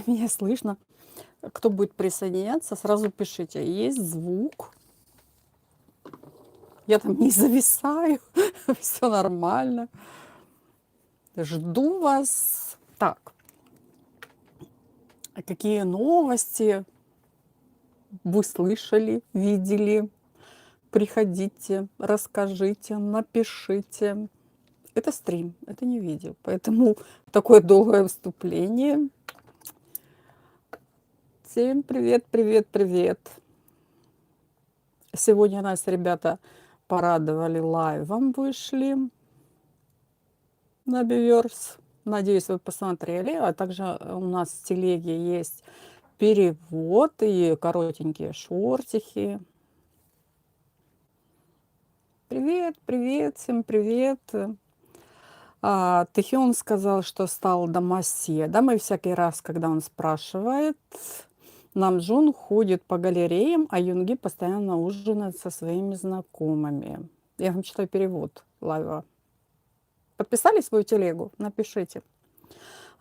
ли меня слышно? Кто будет присоединяться, сразу пишите. Есть звук. Я там не зависаю. Все нормально. Жду вас. Так, а какие новости вы слышали, видели? Приходите, расскажите, напишите. Это стрим, это не видео. Поэтому такое долгое вступление. Всем привет, привет, привет. Сегодня нас ребята порадовали лайвом, вышли на Биверс. Надеюсь, вы посмотрели. А также у нас в телеге есть перевод и коротенькие шортики. Привет, привет, всем привет. Тэхён сказал, что стал домоседом, и всякий раз, когда он спрашивает, Намджун ходит по галереям, а Юнги постоянно ужинает со своими знакомыми. Я вам читаю перевод лайва. Подписались в свою телегу? Напишите.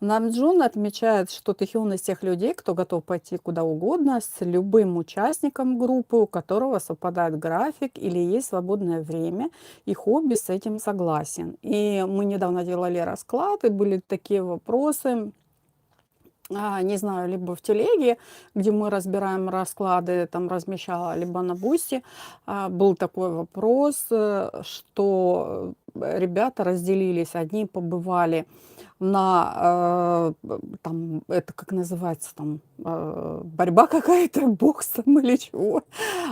Намджун отмечает, что Тэхён из тех людей, кто готов пойти куда угодно с любым участником группы, у которого совпадает график или есть свободное время, и хобби с этим согласен. И мы недавно делали расклад, и были такие вопросы, не знаю, либо в телеге, где мы разбираем расклады, там размещала, либо на Бусти, был такой вопрос, что ребята разделились. Одни побывали на, там, это как называется, там, борьба какая-то, бокс там или чего.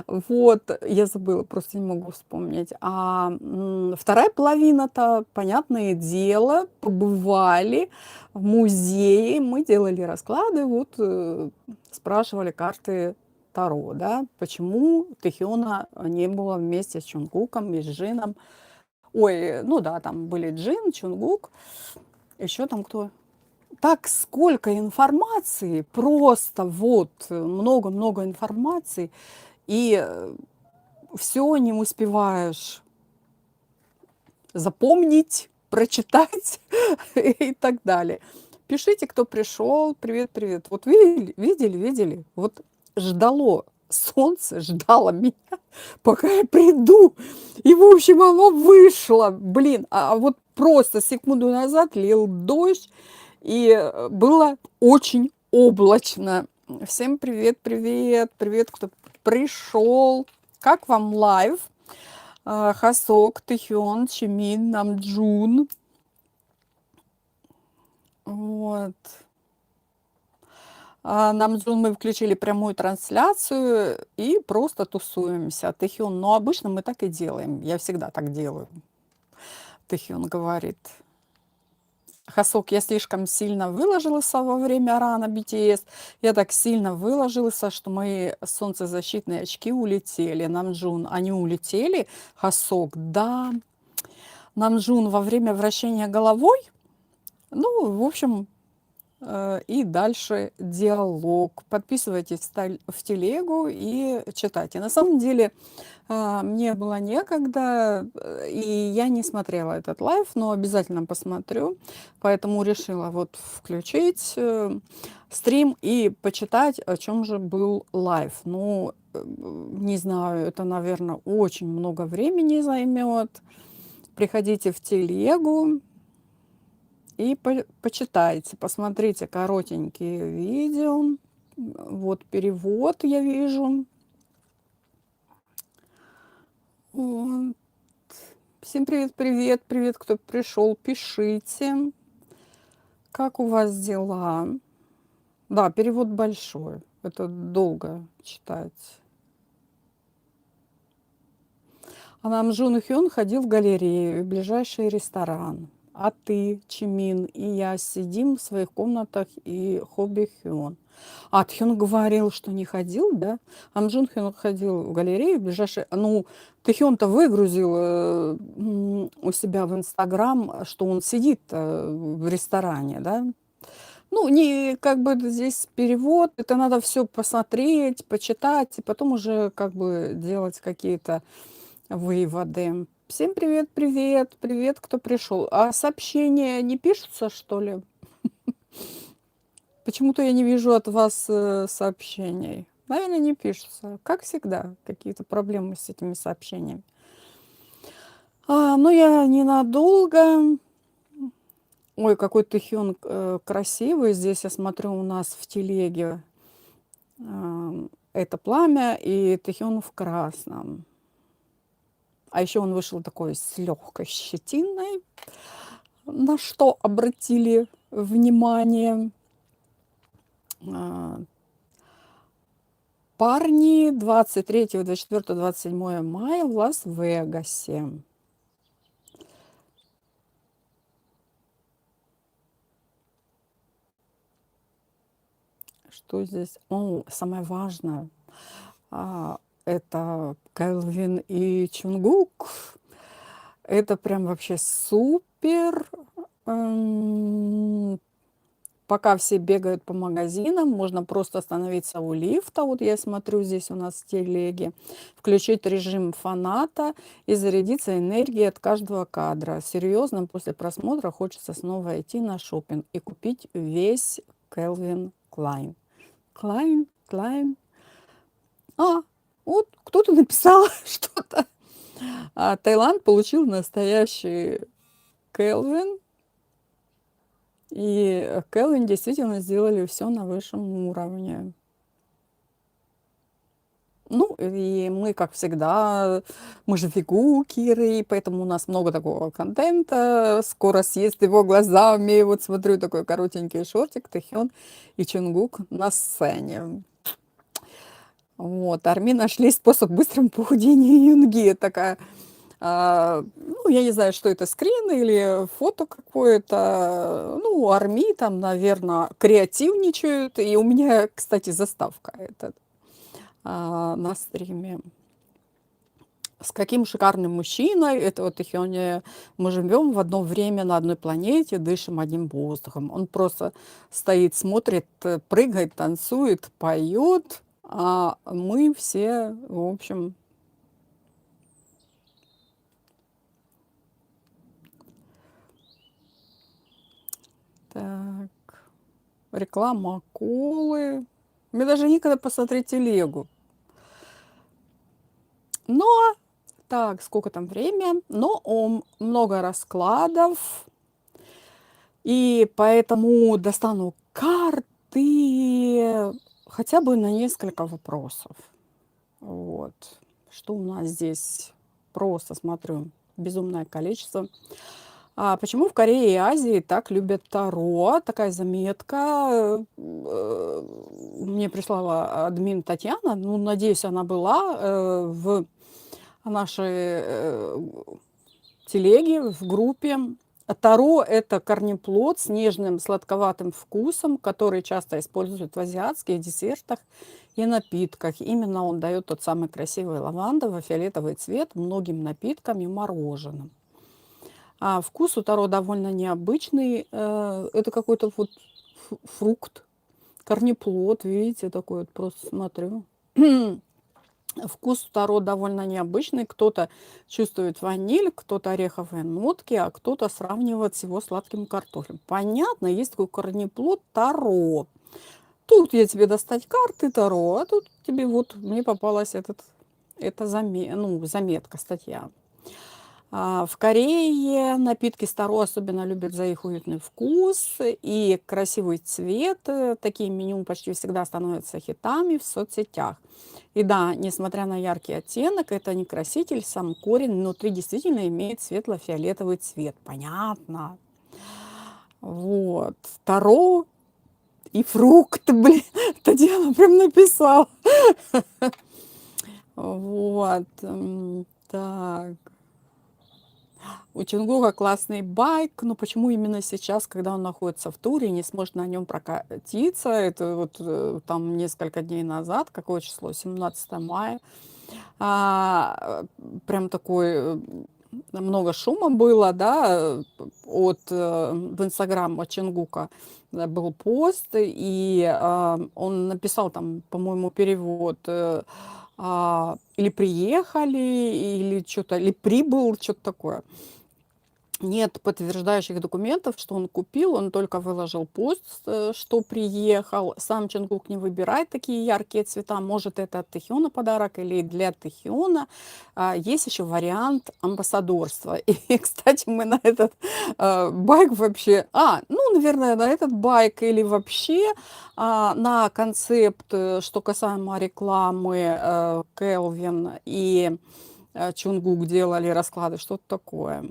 Вот, я забыла, просто не могу вспомнить. Вторая половина-то, понятное дело, побывали в музее, мы делали расклады, вот спрашивали карты Таро, да, почему Тэхёна не было вместе с Чунгуком и с Джином. Ой, ну да, там были Джин, Чунгук, еще там кто? Так сколько информации, просто вот много-много информации, и все не успеваешь запомнить, прочитать и так далее. Пишите, кто пришел. Привет, привет. Вот видели? Вот ждало солнце, ждало меня, пока я приду. И, в общем, оно вышло. Блин, а вот просто секунду назад лил дождь, и было очень облачно. Всем привет, привет, привет, кто пришел. Как вам лайв? Хасок, Тэхён, Чимин, Намджун. Вот. Намджун мы включили прямую трансляцию и просто тусуемся. Тэхён, ну обычно мы так и делаем. Я всегда так делаю. Тэхён говорит. Хасок, я слишком сильно выложилась во время рана BTS. Я так сильно выложилась, что мои солнцезащитные очки улетели. Намджун, они улетели? Хасок, да. Намджун во время вращения головой. Ну, в общем, и дальше диалог. Подписывайтесь в телегу и читайте. На самом деле, мне было некогда, и я не смотрела этот лайв, но обязательно посмотрю. Поэтому решила вот включить стрим и почитать, о чем же был лайв. Ну, не знаю, это, наверное, очень много времени займет. Приходите в телегу и почитайте, посмотрите коротенькие видео. Вот перевод я вижу. Вот. Всем привет, привет, привет, кто пришел, пишите. Как у вас дела? Да, перевод большой. Это долго читать. А Намджун Хён ходил в галерею, в ближайший ресторан. А ты, Чимин и я сидим в своих комнатах и хобби Хён. А Тхён говорил, что не ходил, да? А Намджун Хён ходил в галерею, в ближайший... Ну, Тэхён-то выгрузил у себя в Инстаграм, что он сидит в ресторане, да? Ну, не как бы здесь перевод, это надо все посмотреть, почитать, и потом уже как бы делать какие-то выводы. Всем привет, привет, привет, кто пришел. А сообщения не пишутся, что ли? Почему-то я не вижу от вас сообщений. Наверное, не пишутся. Как всегда, какие-то проблемы с этими сообщениями. Ну, я ненадолго. Ой, какой Тэхён красивый. Здесь я смотрю у нас в телеге. Это пламя и Тэхён в красном. А еще он вышел такой с легкой щетиной, на что обратили внимание. Парни 23, 24, 27 мая в Лас-Вегасе. Что здесь? Самое важное. Это Кэлвин и Чунгук. Это прям вообще супер. Пока все бегают по магазинам, можно просто остановиться у лифта. Вот я смотрю, здесь у нас в телеге. Включить режим фаната и зарядиться энергией от каждого кадра. Серьезно, после просмотра хочется снова идти на шопинг и купить весь Calvin Klein. Klein. Вот кто-то написал что-то. Таиланд получил настоящий Calvin. И Calvin действительно сделали все на высшем уровне. Ну, и мы, как всегда, мы же фигукеры, и поэтому у нас много такого контента. Скоро съест его глазами. Вот смотрю, такой коротенький шортик, Тэхён и Чунгук на сцене. Вот, Арми нашли способ быстрого похудения Юнги. Такая, ну, я не знаю, что это, скрин или фото какое-то. Ну, Арми там, наверное, креативничают. И у меня, кстати, заставка эта на стриме. С каким шикарным мужчиной, это вот Тэхёне, мы живем в одно время на одной планете, дышим одним воздухом. Он просто стоит, смотрит, прыгает, танцует, поет, а мы все, в общем, так, реклама колы. Мне даже некогда посмотреть телегу. Но, так, сколько там время? Но много раскладов. И поэтому достану карты хотя бы на несколько вопросов. Вот. Что у нас здесь? Просто смотрю. Безумное количество. Почему в Корее и Азии так любят Таро? Такая заметка. Мне прислала админ Татьяна. Ну, надеюсь, она была в нашей телеге, в группе. Таро – это корнеплод с нежным сладковатым вкусом, который часто используют в азиатских десертах и напитках. Именно он дает тот самый красивый лавандово-фиолетовый цвет многим напиткам и мороженым. Вкус у Таро довольно необычный. Это какой-то вот фрукт, корнеплод, видите, такой вот, просто смотрю. Вкус Таро довольно необычный. Кто-то чувствует ваниль, кто-то ореховые нотки, а кто-то сравнивает с его сладким картофелем. Понятно, есть такой корнеплод Таро. Тут я тебе достать карты Таро, а тут тебе вот мне попалась эта заметка, статья. В Корее напитки с Таро особенно любят за их уютный вкус и красивый цвет. Такие меню почти всегда становятся хитами в соцсетях. И да, несмотря на яркий оттенок, это не краситель, сам корень внутри действительно имеет светло-фиолетовый цвет. Понятно. Вот. Таро и фрукты, блин. Татьяна прям написала. Вот. Так. У Чунгука классный байк, но почему именно сейчас, когда он находится в туре, не сможет на нем прокатиться? Это вот там несколько дней назад, какое число? 17 мая. Прям такой много шума было, да, в Инстаграм от Чунгука был пост, и он написал там, по-моему, перевод или приехали, или что-то, или прибыл, что-то такое. нет подтверждающих документов, что он купил, он только выложил пост, что приехал. Сам Чонгук не выбирает такие яркие цвета. Может, это от Тэхёна подарок или для Тэхёна. Есть еще вариант амбассадорства. И, кстати, мы на этот байк вообще... ну, наверное, на этот байк или вообще на концепт, что касаемо рекламы, Келвин и Чонгук делали расклады, что-то такое.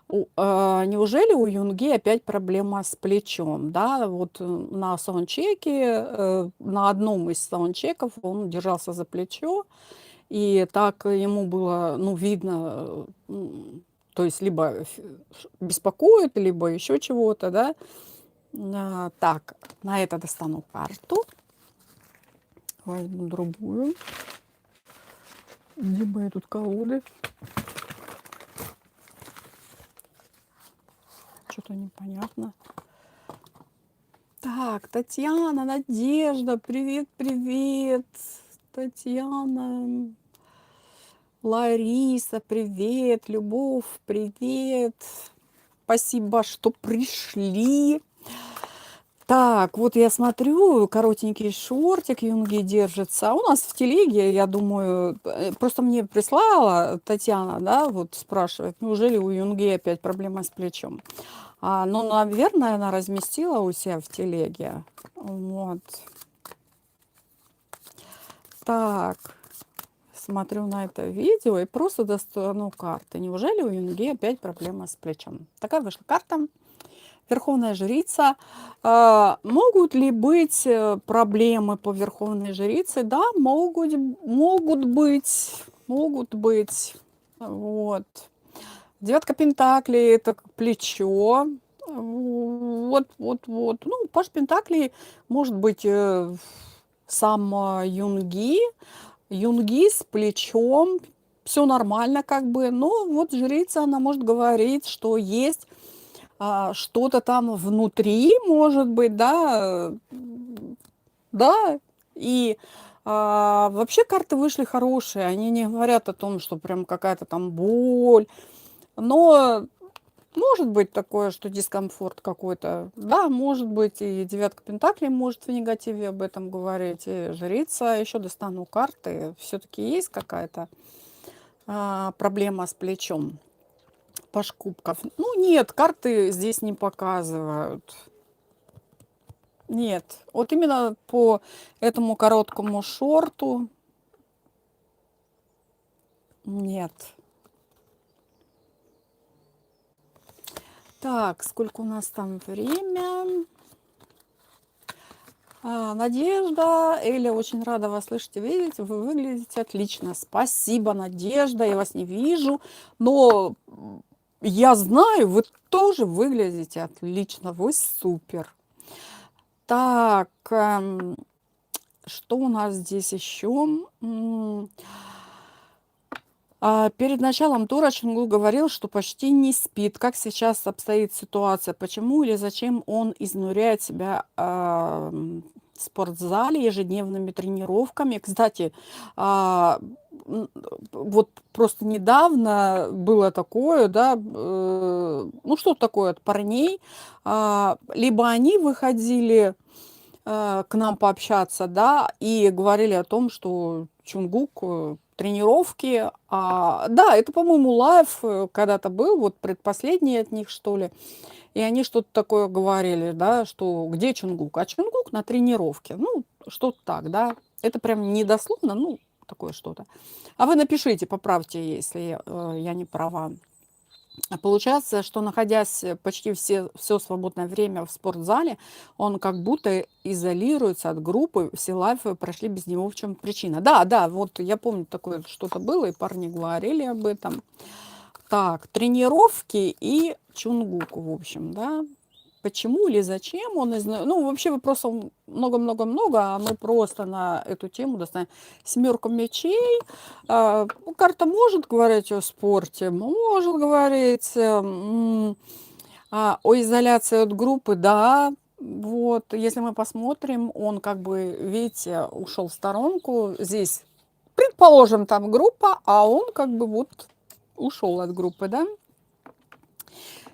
Неужели у Юнги опять проблема с плечом? Да, вот на саундчеке, на одном из саундчеков он держался за плечо, и так ему было, ну, видно, то есть либо беспокоит, либо еще чего-то, да. Так, на это достану карту. Возьму другую. Где мои тут колоды? Что-то непонятно. Так, Татьяна, Надежда, привет. Татьяна, Лариса, привет. Любовь, привет. Спасибо, что пришли. Так, вот я смотрю, коротенький шортик Юнги держится. У нас в телеге, я думаю, просто мне прислала Татьяна, да, вот спрашивает, неужели у Юнги опять проблема с плечом? Ну, наверное, она разместила у себя в телеге. Вот. Так, смотрю на это видео и просто достану карты. Неужели у Юнги опять проблема с плечом? Такая вышла карта. Верховная жрица. Могут ли быть проблемы по Верховной жрице? Да, могут быть. Могут быть. Вот. Девятка пентаклей – это плечо. Вот. Ну, паж пентаклей может быть сам Юнги. Юнги с плечом. Все нормально как бы. Но вот жрица, она может говорить, что есть что-то там внутри, может быть, да. Да. И вообще карты вышли хорошие. Они не говорят о том, что прям какая-то там боль. Но может быть такое, что дискомфорт какой-то. Да, может быть, и девятка пентаклей может в негативе об этом говорить. И жрица, еще достану карты. Все-таки есть какая-то проблема с плечом. Паж кубков. Ну, нет, карты здесь не показывают. Нет. Вот именно по этому короткому шорту. Нет. Так, сколько у нас там время? Надежда, Эля, очень рада вас слышать и видеть. Вы выглядите отлично. Спасибо, Надежда. Я вас не вижу, но я знаю, вы тоже выглядите отлично. Вы супер. Так, что у нас здесь еще? Перед началом тура Чонгук говорил, что почти не спит. Как сейчас обстоит ситуация? Почему или зачем он изнуряет себя в спортзале ежедневными тренировками? Кстати, вот просто недавно было такое, да, ну что такое от парней, либо они выходили к нам пообщаться, да, и говорили о том, что Чонгук тренировки. Да, это, по-моему, лайв когда-то был, вот предпоследний от них, что ли. И они что-то такое говорили, да, что где Чонгук? А Чонгук на тренировке. Ну, что-то так, да. Это прям недословно, ну, такое что-то. А вы напишите, поправьте, если я не права. Получается, что находясь почти все свободное время в спортзале, он как будто изолируется от группы, все лайфы прошли без него, в чем причина. Да, вот я помню, такое что-то было, и парни говорили об этом. Так, тренировки и Чонгук, в общем, да. Почему или зачем он ну, вообще вопросов много-много-много, а мы просто на эту тему достанем. Семерка мечей. Карта может говорить о спорте, может говорить о изоляции от группы, да. Вот, если мы посмотрим, он как бы, видите, ушел в сторонку. Здесь, предположим, там группа, а он как бы вот ушел от группы, да.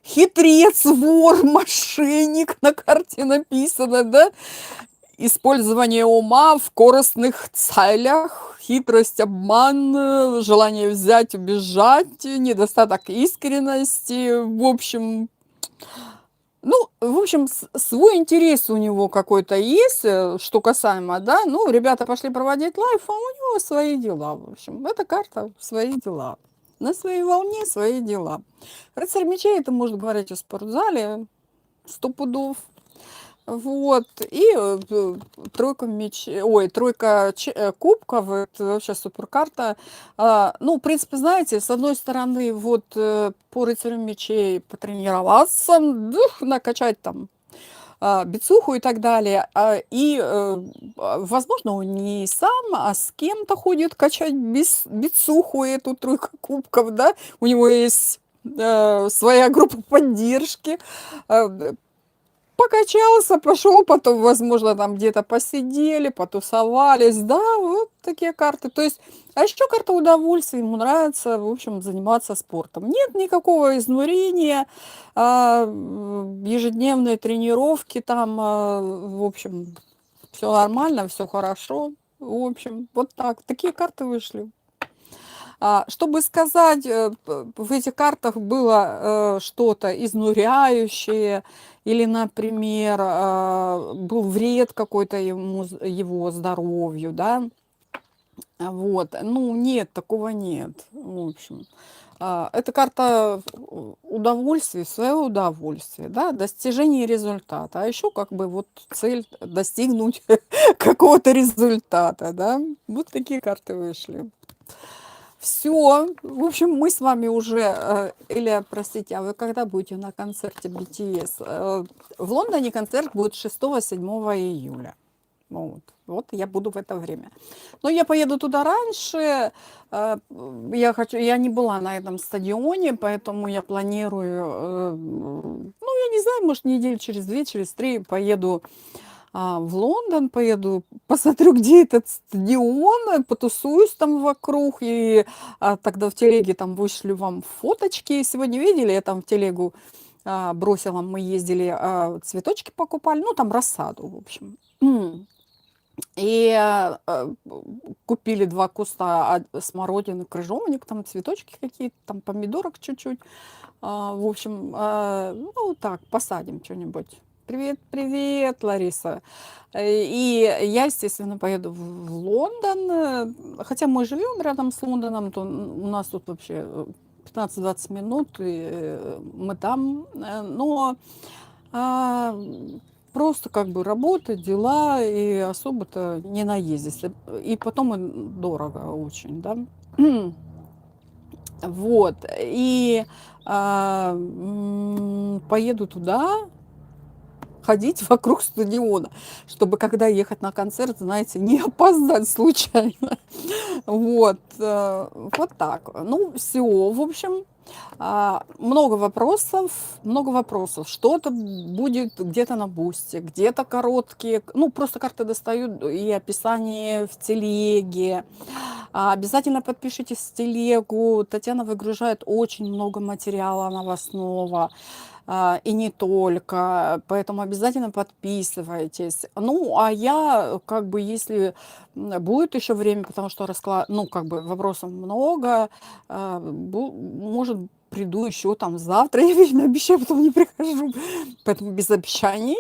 хитрец, вор, мошенник на карте написано, да? Использование ума в корыстных целях, хитрость, обман, желание взять, убежать, недостаток искренности, в общем, свой интерес у него какой-то есть, что касаемо, да, ну, ребята пошли проводить лайф, а у него свои дела, в общем, эта карта свои дела, на своей волне свои дела. Рыцарь мечей, это можно говорить о спортзале, 100 пудов. Вот, и тройка кубков, это вообще супер карта. Ну, в принципе, знаете, с одной стороны, вот по рыцарю мечей потренироваться, накачать там бицуху и так далее. Возможно, он не сам, а с кем-то ходит качать бицуху, эту тройку кубков, да, у него есть своя группа поддержки. Покачался, пошел, потом, возможно, там где-то посидели, потусовались, да, вот такие карты. То есть, а еще карта удовольствия, ему нравится, в общем, заниматься спортом. Нет никакого изнурения, ежедневные тренировки там, в общем, все нормально, все хорошо. В общем, вот так, такие карты вышли. Чтобы сказать, в этих картах было что-то изнуряющее, или, например, был вред какой-то его здоровью, да, вот, ну, нет, такого нет, в общем. Это карта удовольствия, свое удовольствие, да, достижение результата. А еще как бы вот цель достигнуть какого-то результата, да. Вот такие карты вышли. Все. В общем, мы с вами уже, Илья, простите, а вы когда будете на концерте BTS? В Лондоне концерт будет 6-7 июля. Вот я буду в это время. Но я поеду туда раньше. Я не была на этом стадионе, поэтому я планирую, ну, я не знаю, может, неделю через 2, через 3 поеду в Лондон, поеду, посмотрю, где этот стадион, потусуюсь там вокруг, и тогда в телеге там вышлю вам фоточки. Сегодня видели, я там в телегу бросила, мы ездили, цветочки покупали, ну, там рассаду, в общем. И купили 2 куста смородины, крыжовник, там цветочки какие-то, там помидорок чуть-чуть. В общем, ну, так, посадим что-нибудь. Привет, привет, Лариса. И я, естественно, поеду в Лондон. Хотя мы живем рядом с Лондоном, то у нас тут вообще 15-20 минут, и мы там. Но просто как бы работа, дела, и особо-то не наездишься. И потом дорого очень, да. Вот. И поеду туда, ходить вокруг стадиона, чтобы когда ехать на концерт, знаете, не опоздать случайно. Вот, вот так. Ну, все, в общем, много вопросов, много вопросов. Что-то будет где-то на бусте, где-то короткие, ну, просто карты достают и описание в телеге. Обязательно подпишитесь в телегу. Татьяна выгружает очень много материала новостного. И не только, поэтому обязательно подписывайтесь. Ну, а я, как бы, если будет еще время, потому что ну, как бы, вопросов много, может, приду еще там завтра, я вечно обещаю, потом не прихожу, поэтому без обещаний.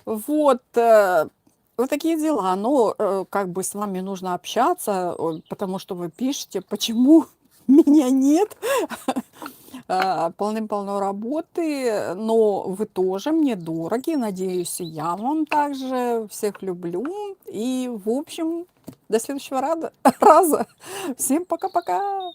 Вот, вот такие дела. Но как бы с вами нужно общаться, потому что вы пишете, почему меня нет. Полным-полно работы, но вы тоже мне дороги, надеюсь, и я вам также. Всех люблю. И, в общем, до следующего раза. Всем пока-пока.